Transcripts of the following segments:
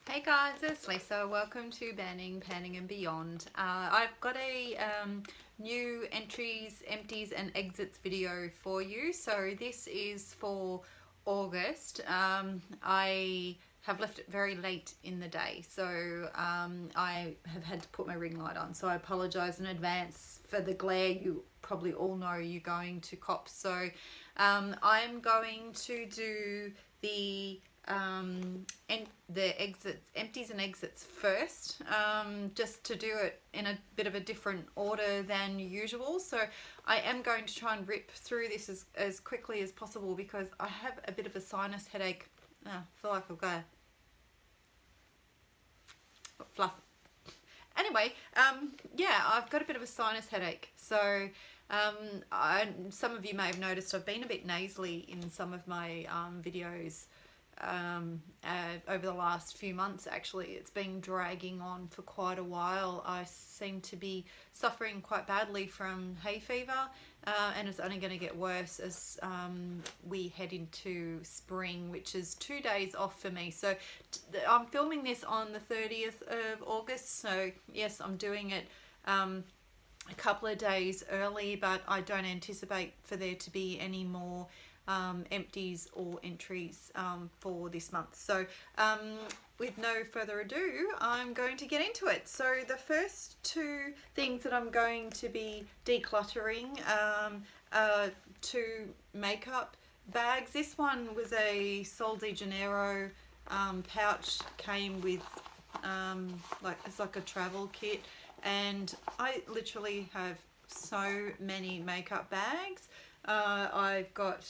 Hey guys, it's Lisa. Welcome to Banning, Panning and Beyond. I've got a new entries, empties and exits video for you. So this is for August. I have left it very late in the day, so I have had to put my ring light on. So I apologise in advance for the glare. You probably all know you're going to cop. So I'm going to do the exits, empties and exits first, just to do it in a bit of a different order than usual. So I am going to try and rip through this as quickly as possible because I have a bit of a sinus headache. I feel like I've got fluff. Anyway, yeah, I've got a bit of a sinus headache. So some of you may have noticed I've been a bit nasally in some of my videos over the last few months. Actually, it's been dragging on for quite a while. I seem to be suffering quite badly from hay fever, and it's only going to get worse as we head into spring, which is 2 days off for me. So I'm filming this on the 30th of August, so yes, I'm doing it a couple of days early, but I don't anticipate for there to be any more empties or entries for this month. So with no further ado, I'm going to get into it. So the first two things that I'm going to be decluttering are two makeup bags. This one was a Sol de Janeiro pouch, came with it's like a travel kit, and I literally have so many makeup bags. I've got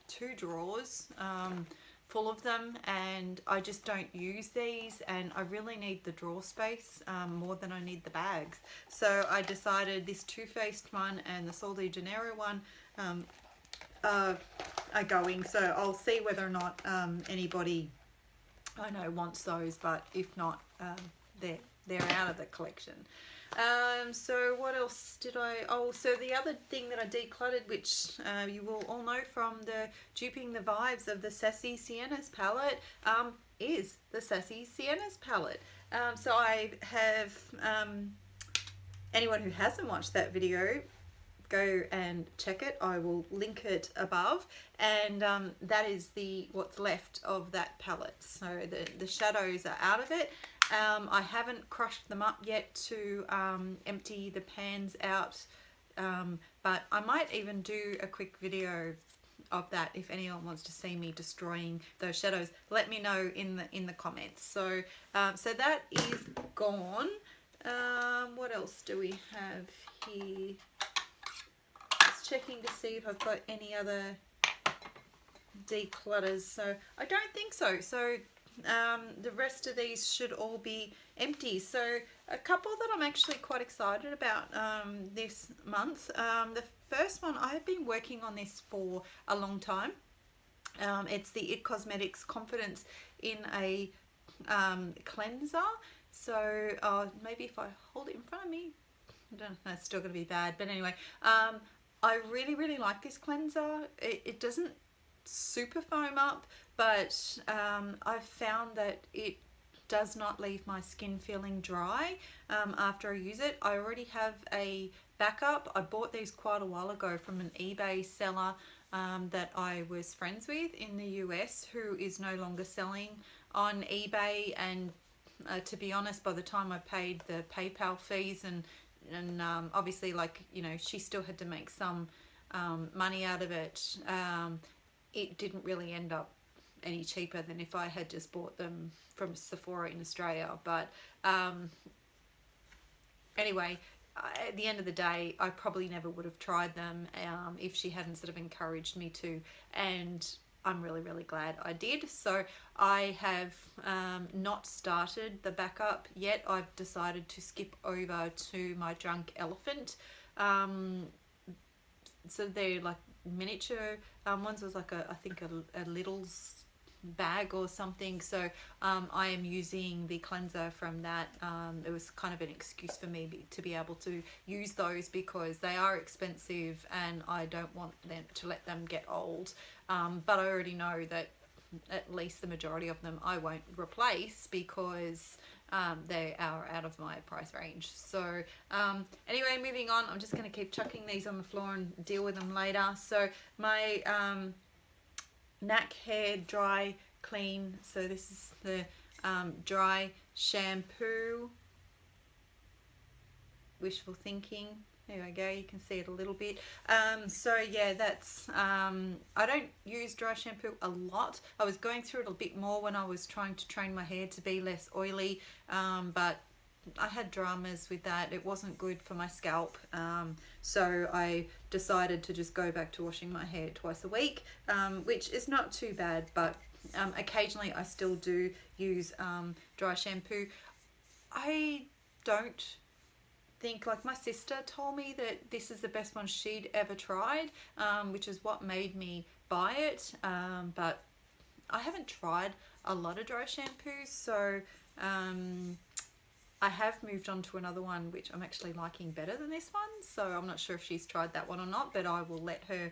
2 drawers full of them, and I just don't use these, and I really need the drawer space more than I need the bags. So I decided this Too Faced one and the Sol de Janeiro one are going. So I'll see whether or not anybody I know wants those, but if not, they're out of the collection. So what else did so the other thing that I decluttered, which you will all know from the duping the vibes of the Sassy Siennas palette, is the Sassy Siennas palette. So I have, anyone who hasn't watched that video, go and check it. I will link it above, and that is what's left of that palette. So the shadows are out of it. I haven't crushed them up yet to empty the pans out, but I might even do a quick video of that if anyone wants to see me destroying those shadows. Let me know in the comments. So so that is gone. What else do we have here? Just checking to see if I've got any other declutters. So I don't think so. So the rest of these should all be empty. So a couple that I'm actually quite excited about this month. The first one, I've been working on this for a long time. It's the It Cosmetics Confidence in a cleanser. So maybe if I hold it in front of me, I don't know, it's still going to be bad, but anyway, I really like this cleanser. It doesn't super foam up, but I've found that it does not leave my skin feeling dry after I use it. I already have a backup. I bought these quite a while ago from an eBay seller that I was friends with in the US, who is no longer selling on eBay. And to be honest, by the time I paid the PayPal fees and obviously, like, you know, she still had to make some money out of it, it didn't really end up any cheaper than if I had just bought them from Sephora in Australia. But anyway, at the end of the day, I probably never would have tried them if she hadn't sort of encouraged me to, and I'm really glad I did. So I have not started the backup yet. I've decided to skip over to my Drunk Elephant. So they're like miniature ones. Was like I think a Little's bag or something. So I am using the cleanser from that. It was kind of an excuse for me to be able to use those because they are expensive and I don't want them to let them get old. But I already know that at least the majority of them I won't replace because they are out of my price range. So anyway, moving on, I'm just going to keep chucking these on the floor and deal with them later. So my NAC hair dry clean, so this is the dry shampoo. Wishful thinking. There we go, you can see it a little bit. So yeah, that's I don't use dry shampoo a lot. I was going through it a bit more when I was trying to train my hair to be less oily, but I had dramas with that. It wasn't good for my scalp, so I decided to just go back to washing my hair twice a week, which is not too bad, but occasionally I still do use dry shampoo. I don't think, like, my sister told me that this is the best one she'd ever tried, which is what made me buy it, but I haven't tried a lot of dry shampoos, so I have moved on to another one which I'm actually liking better than this one, so I'm not sure if she's tried that one or not, but I will let her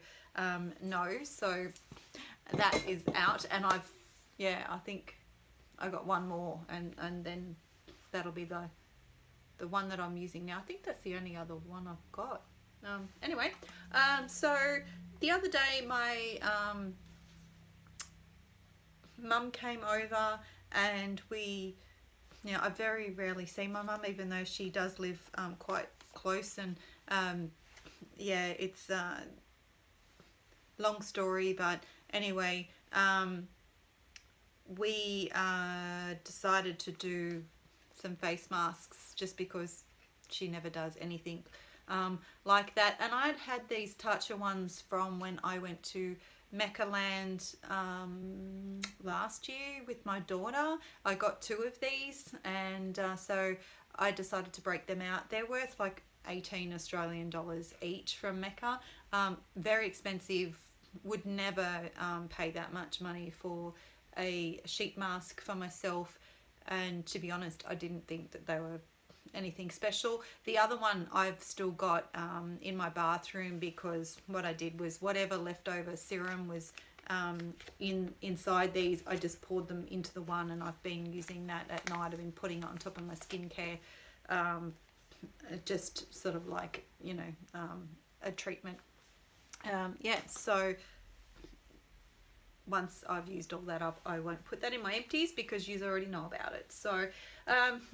know. So that is out, and I think I got one more, and then that'll be the one that I'm using now. I think that's the only other one I've got. Anyway, so the other day my mum came over, and we, I very rarely see my mum, even though she does live quite close, and yeah, it's a long story, but anyway, we decided to do some face masks just because she never does anything like that, and I'd had these Tatcha ones from when I went to Mecca Land last year with my daughter. I got 2 of these, and so I decided to break them out. They're worth like 18 Australian dollars each from Mecca. Very expensive, would never pay that much money for a sheet mask for myself, and to be honest, I didn't think that they were anything special. The other one I've still got in my bathroom, because what I did was whatever leftover serum was inside these, I just poured them into the one, and I've been using that at night. I've been putting it on top of my skincare, just sort of like, a treatment. Yeah, so once I've used all that up, I won't put that in my empties because you already know about it. So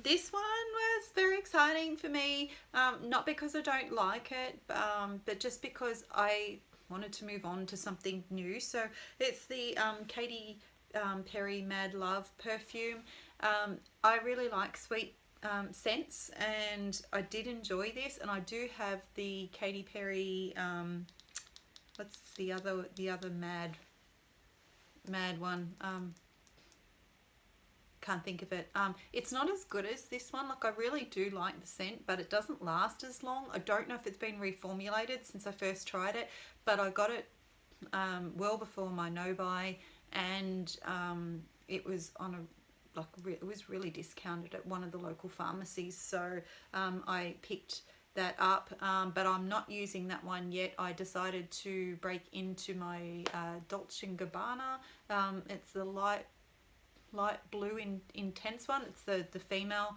this one was very exciting for me, not because I don't like it, but just because I wanted to move on to something new. So it's the Katy Perry Mad Love perfume. I really like sweet scents, and I did enjoy this, and I do have the Katy Perry what's the other mad one, can't think of it. It's not as good as this one. Like, I really do like the scent, but it doesn't last as long. I don't know if it's been reformulated since I first tried it, but I got it well before my no-buy, and it was on it was really discounted at one of the local pharmacies, so I picked that up, but I'm not using that one yet. I decided to break into my Dolce & Gabbana. It's the light blue intense one. It's the female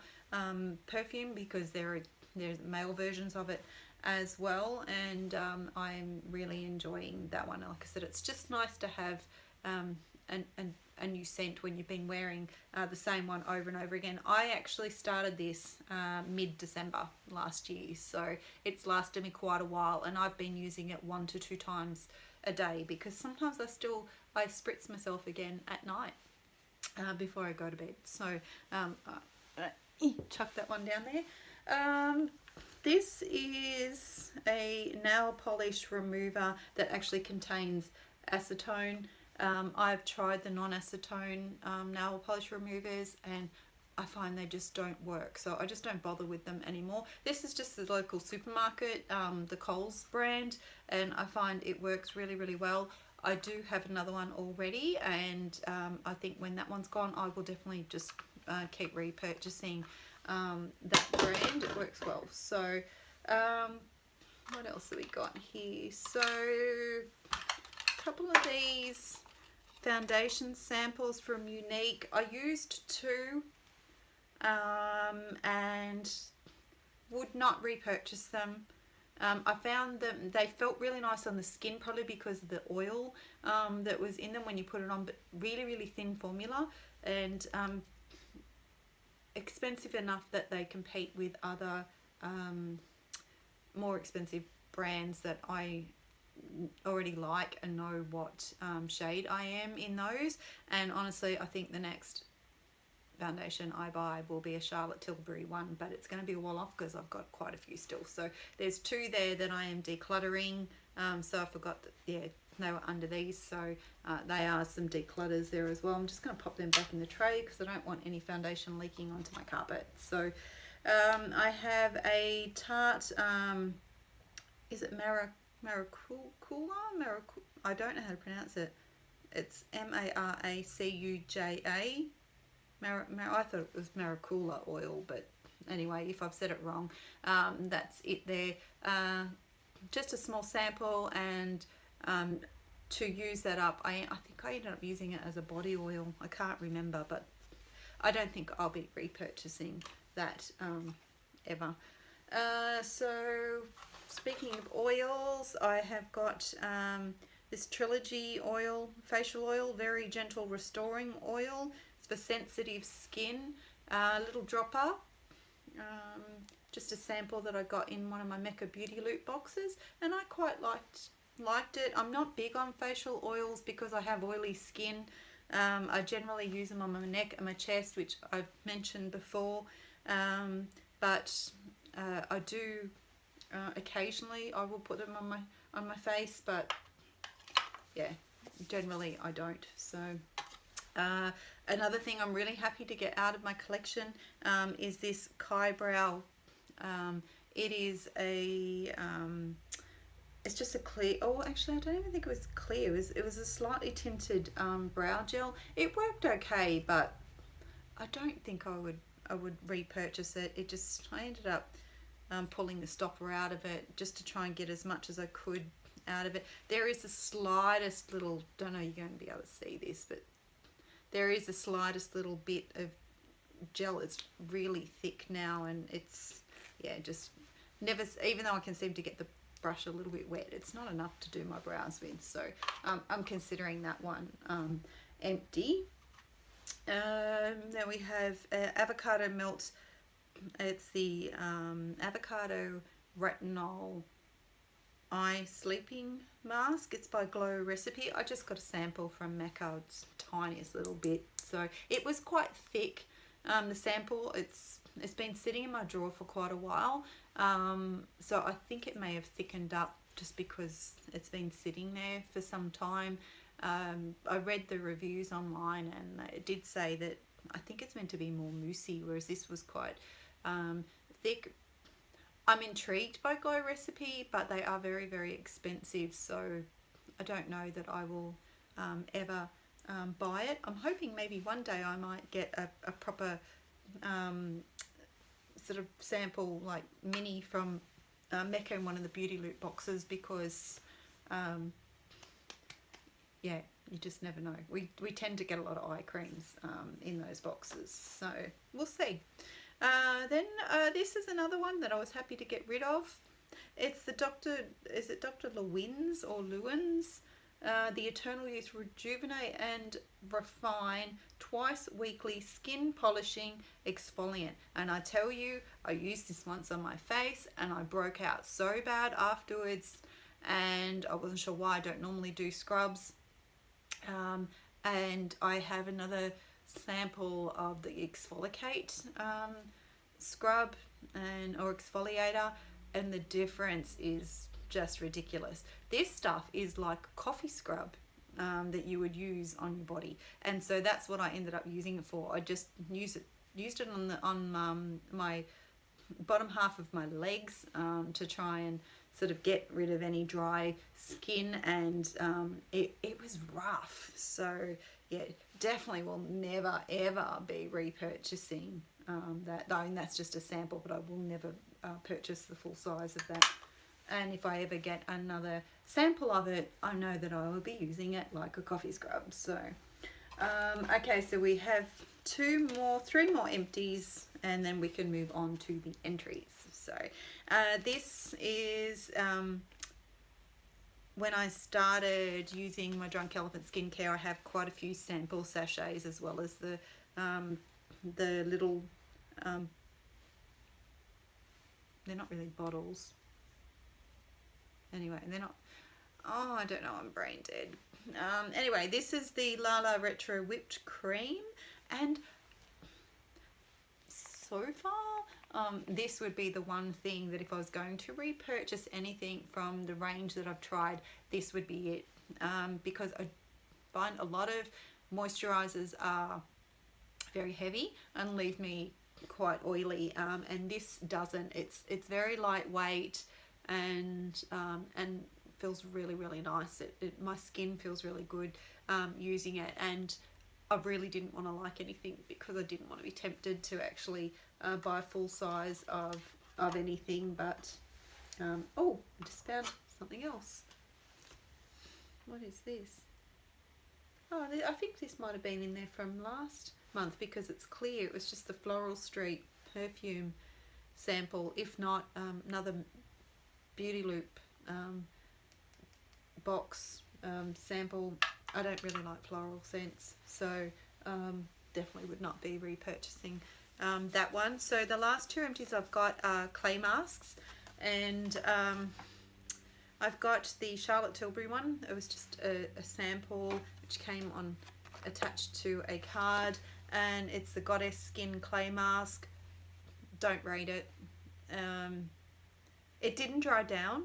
perfume, because there's male versions of it as well, and I'm really enjoying that one. Like I said, it's just nice to have a new scent when you've been wearing the same one over and over again. I actually started this mid-December last year, so it's lasted me quite a while, and I've been using it 1 to 2 times a day, because sometimes I spritz myself again at night before I go to bed. So chuck that one down there. This is a nail polish remover that actually contains acetone. I've tried the non-acetone nail polish removers, and I find they just don't work, so I just don't bother with them anymore. This is just the local supermarket, the Coles brand, and I find it works really, really well. I do have another one already, and I think when that one's gone, I will definitely just keep repurchasing that brand. It works well. So what else have we got here? So a couple of these foundation samples from Unique. I used 2 and would not repurchase them. I found them, they felt really nice on the skin, probably because of the oil that was in them when you put it on, but really, really thin formula, and expensive enough that they compete with other more expensive brands that I already like and know what shade I am in those. And honestly, I think the next foundation I buy will be a Charlotte Tilbury one, but it's going to be a wall off because I've got quite a few still. So there's 2 there that I am decluttering. So I forgot that, yeah, they were under these, so they are some declutters there as well. I'm just going to pop them back in the tray because I don't want any foundation leaking onto my carpet. So I have a Tarte, is it Maracuja? I don't know how to pronounce it. It's Maracuja. I thought it was Maracuja oil, but anyway, if I've said it wrong, that's it there. Just a small sample, and to use that up, I think I ended up using it as a body oil. I can't remember, but I don't think I'll be repurchasing that ever. So speaking of oils, I have got this Trilogy oil, facial oil, very gentle restoring oil. It's for sensitive skin, little dropper. Just a sample that I got in one of my Mecca Beauty Loop boxes, and I quite liked it. I'm not big on facial oils because I have oily skin. I generally use them on my neck and my chest, which I've mentioned before, but I do occasionally I will put them on my face, but yeah, generally I don't. So another thing I'm really happy to get out of my collection is this Kybrow. It is a it's just a clear, oh actually I don't even think it was clear, it was a slightly tinted brow gel. It worked okay, but I don't think I would repurchase it. I ended up pulling the stopper out of it just to try and get as much as I could out of it. There is the slightest little, don't know you're going to be able to see this, but there is the slightest little bit of gel. It's really thick now, and it's, yeah, just never, even though I can seem to get the brush a little bit wet, it's not enough to do my brows with. So I'm considering that one empty. Then we have avocado melt. It's the avocado retinol eye sleeping mask. It's by Glow Recipe. I just got a sample from Mecca. It's the tiniest little bit, so it was quite thick. The sample, it's been sitting in my drawer for quite a while, so I think it may have thickened up just because it's been sitting there for some time. I read the reviews online, and it did say that I think it's meant to be more moussey, whereas this was quite thick. I'm intrigued by Glow Recipe, but they are very, very expensive, so I don't know that I will ever buy it. I'm hoping maybe one day I might get a proper sort of sample, like mini from Mecca in one of the Beauty Loop boxes, because yeah, you just never know. We tend to get a lot of eye creams in those boxes, so we'll see. Then this is another one that I was happy to get rid of. It's the is it Dr. Lewin's or Lewin's? The Eternal Youth Rejuvenate and Refine Twice Weekly Skin Polishing Exfoliant. And I tell you, I used this once on my face and I broke out so bad afterwards, and I wasn't sure why. I don't normally do scrubs. And I have another sample of the Exfoliate scrub or exfoliator, and the difference is just ridiculous. This stuff is like coffee scrub that you would use on your body, and so that's what I ended up using it for. I just used it on my bottom half of my legs to try and sort of get rid of any dry skin, and it was rough. So yeah, definitely will never ever be repurchasing that. I mean, that's just a sample, but I will never purchase the full size of that. and if I ever get another sample of it, I know that I will be using it like a coffee scrub. So okay, so we have three more empties, and then we can move on to the entries. So this is when I started using my Drunk Elephant skincare. I have quite a few sample sachets, as well as the little they're not really bottles. Anyway, they're not, oh, I don't know, I'm brain dead. Anyway, this is the Lala Retro Whipped Cream, and so far, this would be the one thing that if I was going to repurchase anything from the range that I've tried, this would be it. Because I find a lot of moisturizers are very heavy and leave me quite oily, and this doesn't. It's very lightweight, and feels really nice. My skin feels really good using it, and I really didn't want to like anything because I didn't want to be tempted to actually buy a full size of anything. But oh, I just found something else. What is this? Oh, I think this might have been in there from last month because it's clear. It was just the Floral Street perfume sample, if not another Beauty Loop box sample. I don't really like floral scents, so definitely would not be repurchasing that one. So the last two empties I've got are clay masks, and I've got the Charlotte Tilbury one. It was just a sample which came on attached to a card, and it's the Goddess Skin Clay Mask. Don't rate it. It didn't dry down,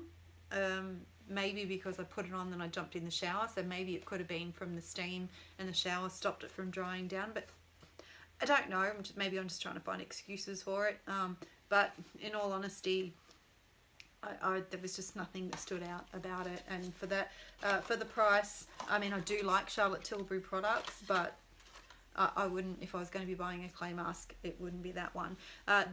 maybe because I put it on then I jumped in the shower, so maybe it could have been from the steam and the shower stopped it from drying down, but I don't know. Maybe I'm just trying to find excuses for it, but in all honesty, there was just nothing that stood out about it. And for that, for the price, I mean, I do like Charlotte Tilbury products, but I wouldn't, if I was going to be buying a clay mask, it wouldn't be that one.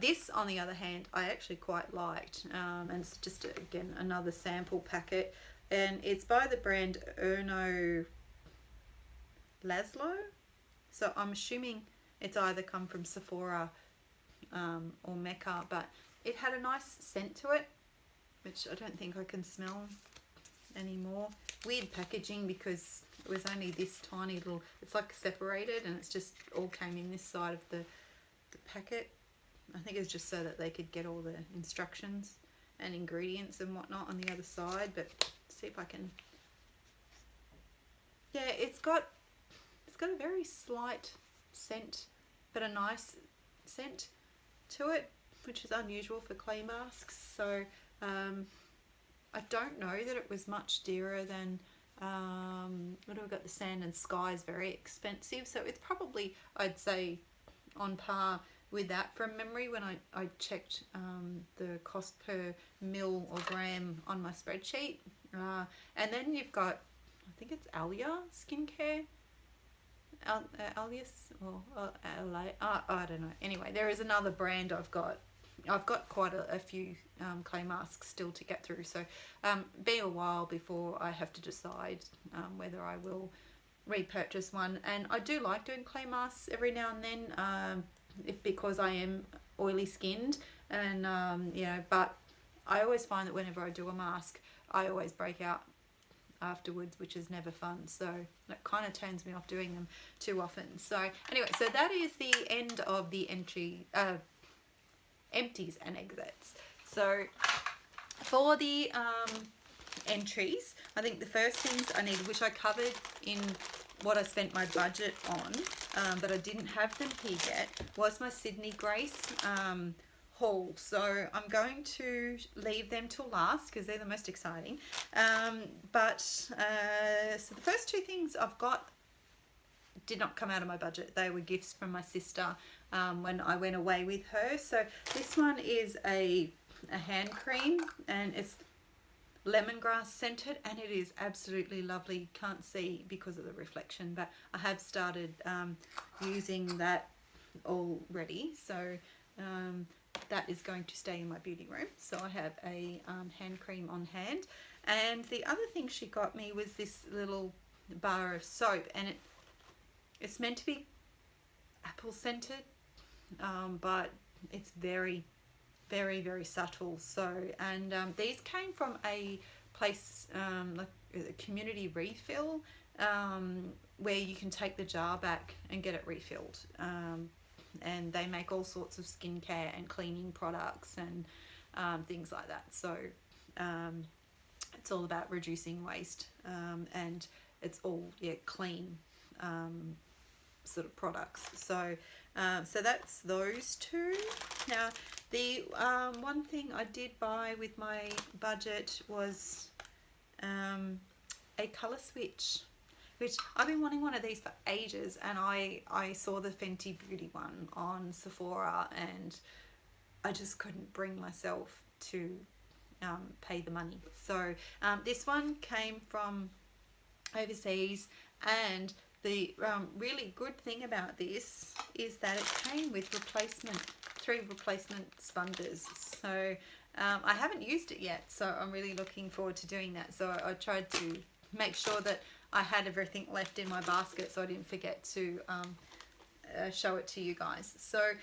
This, on the other hand, I actually quite liked, and it's just, again, another sample packet, and it's by the brand Erno Laszlo, so I'm assuming it's either come from Sephora or Mecca, but it had a nice scent to it, which I don't think I can smell anymore. Weird packaging because it was only this tiny little, it's like separated, and it's just all came in this side of the packet. I think it's just so that they could get all the instructions and ingredients and whatnot on the other side. But see if I can, yeah, it's got a very slight scent, but a nice scent to it, which is unusual for clay masks. So I don't know that it was much dearer than what have we got? The Sand and Sky is very expensive, so it's probably, I'd say, on par with that from memory when I checked the cost per mil or gram on my spreadsheet. And then you've got, I think it's Alia Skincare, Alias, or I don't know. Anyway, there is another brand I've got quite a few clay masks still to get through, so be a while before I have to decide whether I will repurchase one. And I do like doing clay masks every now and then, because I am oily skinned, and you know, but I always find that whenever I do a mask, I always break out afterwards, which is never fun, so that kind of turns me off doing them too often. So anyway, so that is the end of the empties and exits. So for the entries, I think the first things I needed, which I covered in what I spent my budget on, but I didn't have them here yet, was my Sydney Grace haul. So I'm going to leave them till last because they're the most exciting. So the first two things I've got did not come out of my budget. They were gifts from my sister when I went away with her. So this one is a hand cream, and it's lemongrass scented, and it is absolutely lovely. Can't see because of the reflection, but I have started using that already. So that is going to stay in my beauty room. So I have a hand cream on hand. And the other thing she got me was this little bar of soap, and it's meant to be apple scented, but it's very, very, very subtle. So, and these came from a place, like a community refill, where you can take the jar back and get it refilled. And they make all sorts of skincare and cleaning products and things like that. So it's all about reducing waste, and it's all clean sort of products. So so that's those two. Now the one thing I did buy with my budget was a colour switch, which I've been wanting one of these for ages, and I saw the Fenty Beauty one on Sephora, and I just couldn't bring myself to pay the money. So this one came from overseas, and the really good thing about this is that it came with 3 replacement sponges. So I haven't used it yet, so I'm really looking forward to doing that. So I tried to make sure that I had everything left in my basket, so I didn't forget to show it to you guys. So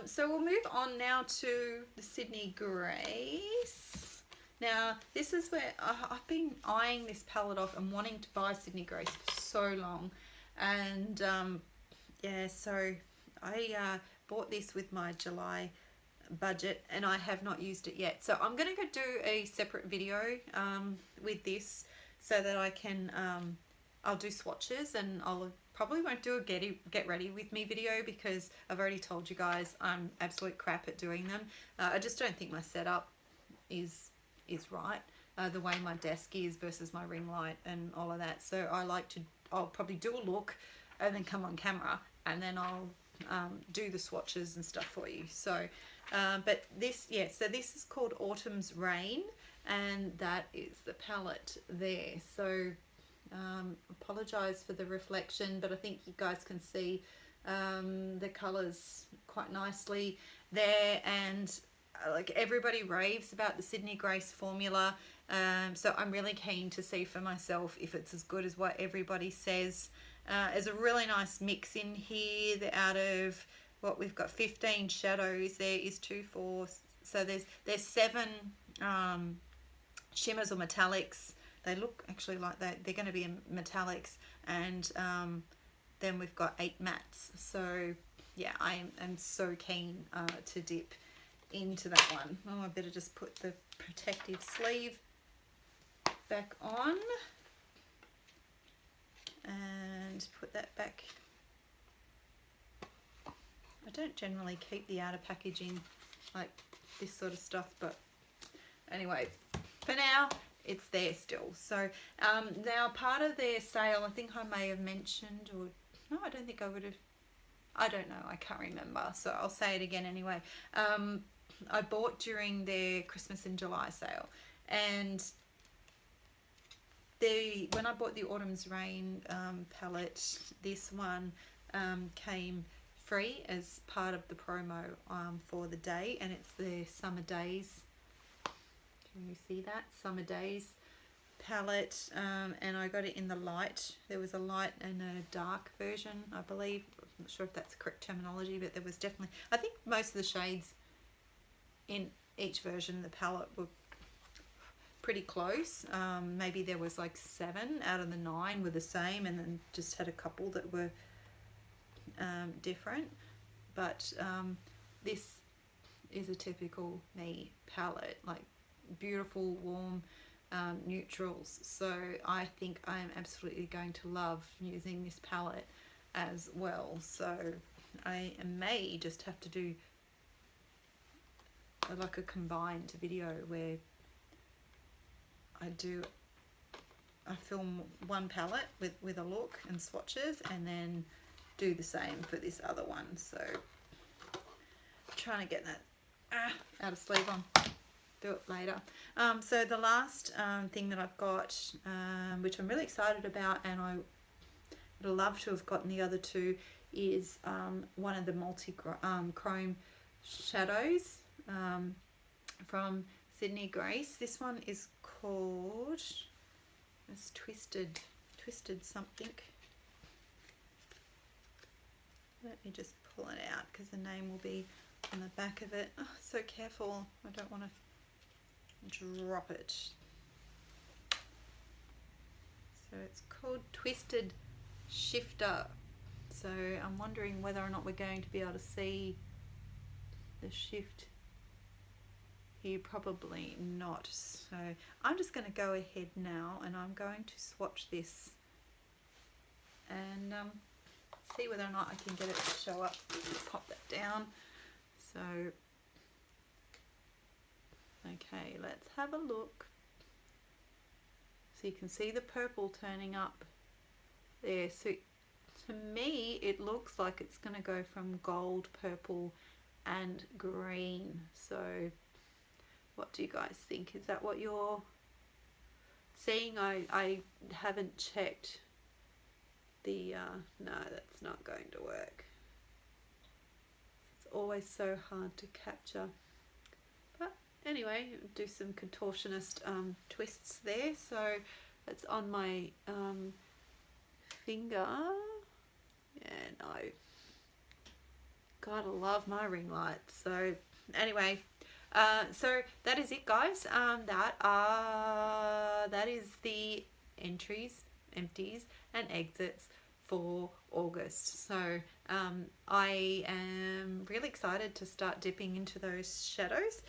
so we'll move on now to the Sydney Grace. Now this is where I've been eyeing this palette off and wanting to buy Sydney Grace for so long, and yeah, so I bought this with my July budget, and I have not used it yet. So I'm gonna go do a separate video with this, so that I can I'll do swatches, and I'll probably won't do a get ready with me video, because I've already told you guys I'm absolute crap at doing them. I just don't think my setup is right, the way my desk is versus my ring light and all of that. So I'll probably do a look and then come on camera, and then I'll do the swatches and stuff for you. So but this, so this is called Autumn's Rain, and that is the palette there. So apologize for the reflection, but I think you guys can see the colors quite nicely there. And like, everybody raves about the Sydney Grace formula, so I'm really keen to see for myself if it's as good as what everybody says. There's a really nice mix in here. Out of what we've got, 15 shadows, there is 2, 4, so there's 7 shimmers or metallics. They look actually like they're going to be metallics, and then we've got 8 mattes. So yeah, I am so keen to dip into that one. Oh, I better just put the protective sleeve back on and put that back. I don't generally keep the outer packaging like this sort of stuff, but anyway, for now it's there still. So now, part of their sale, I think I may have mentioned, or no, I don't think I would have, I don't know, I can't remember, so I'll say it again anyway. I bought during their Christmas in July sale, and when I bought the Autumn's Rain palette, this one came free as part of the promo for the day, and it's the Summer Days. Can you see that? Summer Days palette, and I got it in the light. There was a light and a dark version, I believe. I'm not sure if that's the correct terminology, but there was definitely, I think most of the shades in each version of the palette were pretty close. Maybe there was like 7 out of the 9 were the same, and then just had a couple that were different. But this is a typical me palette, like beautiful, warm neutrals. So I think I am absolutely going to love using this palette as well. So I may just have to do like a combined video where I film one palette with a look and swatches, and then do the same for this other one. So I'm trying to get that out of sleeve on. Do it later. So the last thing that I've got, which I'm really excited about, and I would love to have gotten the other two, is one of the multi chrome shadows. from Sydney Grace. This one is called, it's twisted something. Let me just pull it out because the name will be on the back of it. Oh, so careful, I don't want to drop it. So it's called Twisted Shifter. So I'm wondering whether or not we're going to be able to see the shift here. Probably not. So I'm just going to go ahead now and I'm going to swatch this and see whether or not I can get it to show up. Pop that down. So okay, let's have a look. So you can see the purple turning up there. So to me it looks like it's going to go from gold, purple and green. So what do you guys think? Is that what you're seeing? I haven't checked the no, that's not going to work. It's always so hard to capture. But anyway, do some contortionist twists there. So it's on my finger. Yeah, no. Gotta love my ring lights. So anyway, so that is it, guys. That is the entries, empties and exits for August. So I am really excited to start dipping into those shadows.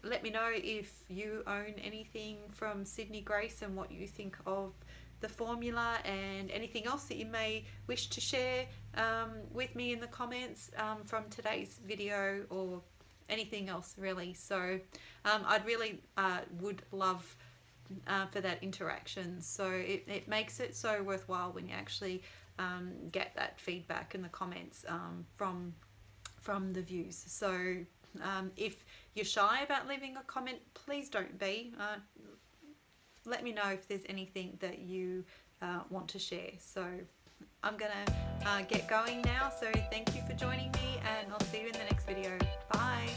Let me know if you own anything from Sydney Grace and what you think of the formula and anything else that you may wish to share with me in the comments from today's video or anything else really. So I'd really would love for that interaction. So it makes it so worthwhile when you actually get that feedback in the comments from the views. So if you're shy about leaving a comment, please don't be. Let me know if there's anything that you want to share. So I'm gonna get going now. So thank you for joining me and I'll see you in the next video. Bye.